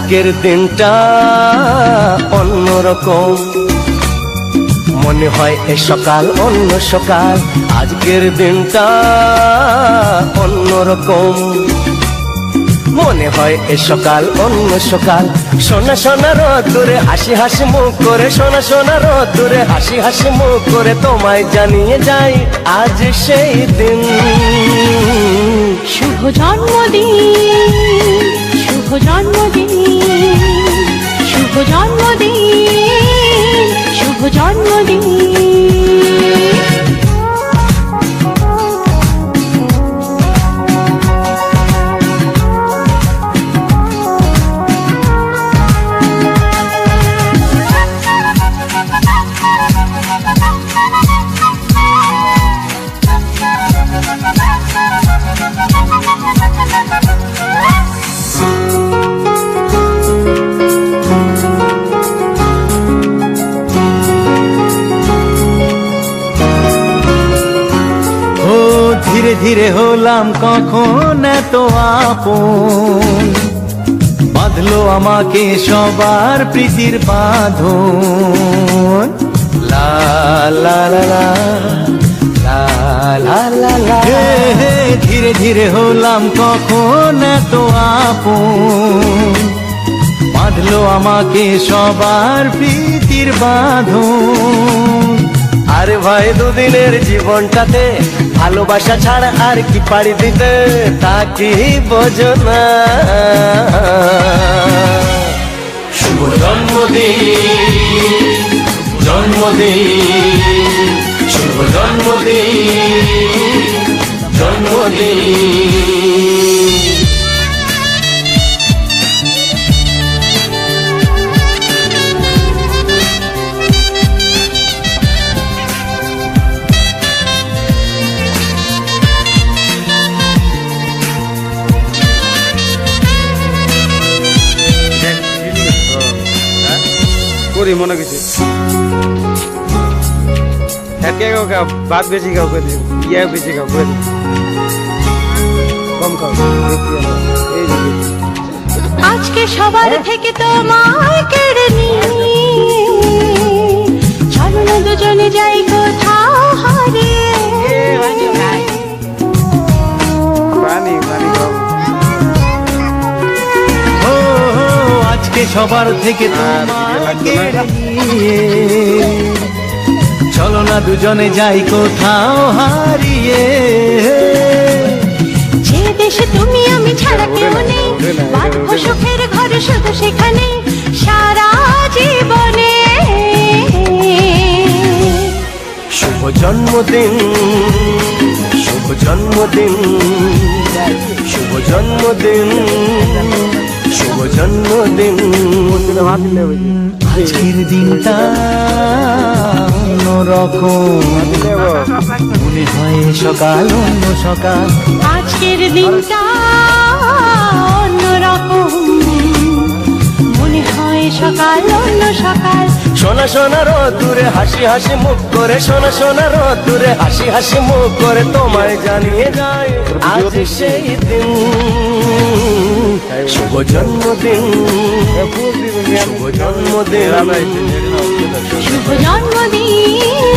আজকের দিনটা অন্যরকম, মনে হয় এ সকাল অন্য সকাল। আজকের দিনটা অন্যরকম, মনে হয় এ সকাল অন্য সকাল। সোনা সোনা রোদ্দুরে হাসি হাসি মুখ করে, সোনা সোনা রোদ্দুরে হাসি হাসি মুখ করে তোমায় জানিয়ে যাই আজ সেই দিন। শুভ জন্মদিন, শুভ জন্মদিন, শুভ জন্মদিন, শুভ জন্মদিন। ধীরে ধীরে হলাম কখন এত আপন, বাঁধলো আমাকে সবার প্রীতির বাঁধন। লা লা লা লা লা লা লা লা। ধীরে ধীরে হলাম কখন এত আপন, বাঁধলো আমাকে সবার প্রীতির বাঁধন। আরে ভাই দুদিনের জীবনটাতে ভালোবাসা ছাড়া আর কি পাড়ি দিতে, তা কি বোঝো না। শুভ জন্মদিন, জন্মদিন, শুভ জন্মদিন, জন্মদিন। করি মনে কিছু একে খাও, ভাত বেশি খাও করে দিও, ইয়া বেশি খাও করে দিও, কম খাও। এই যে আজকে সবার থেকে তোমায় কেড়ে নিয়ে চলো না দুজনে যাই কোথাও হারিয়ে। পানি পানি খাও। আজকে সবার থেকে তোমায় কেড়ে নিয়ে চলো না দুজনে যাই কোথাও হারিয়ে। যে দেশে তুমি আমি ছাড়া কেউ নেই, বাঁধবো সুখের ঘর শুধু সেখানে সারা জীবনে। শুভ জন্মদিন, শুভ জন্মদিন, শুভ জন্মদিন, শুভ জন্মদিন। আজকের দিনটা অন্যরকম, মনে হয় সকাল অন্য সকাল। আজকের দিনটা অন্যরকম, মনে হয় সকাল অন্য সকাল। সোনা সোনা রোদ্দুরে হাসি হাসি মুখ করে, সোনা সোনা রোদ্দুরে হাসি হাসি মুখ করে তোমায় জানিয়ে যায় আজ সেই দিন। শুভ জন্মদিন, শুভ জন্মদিন, শুভ জন্মদিন।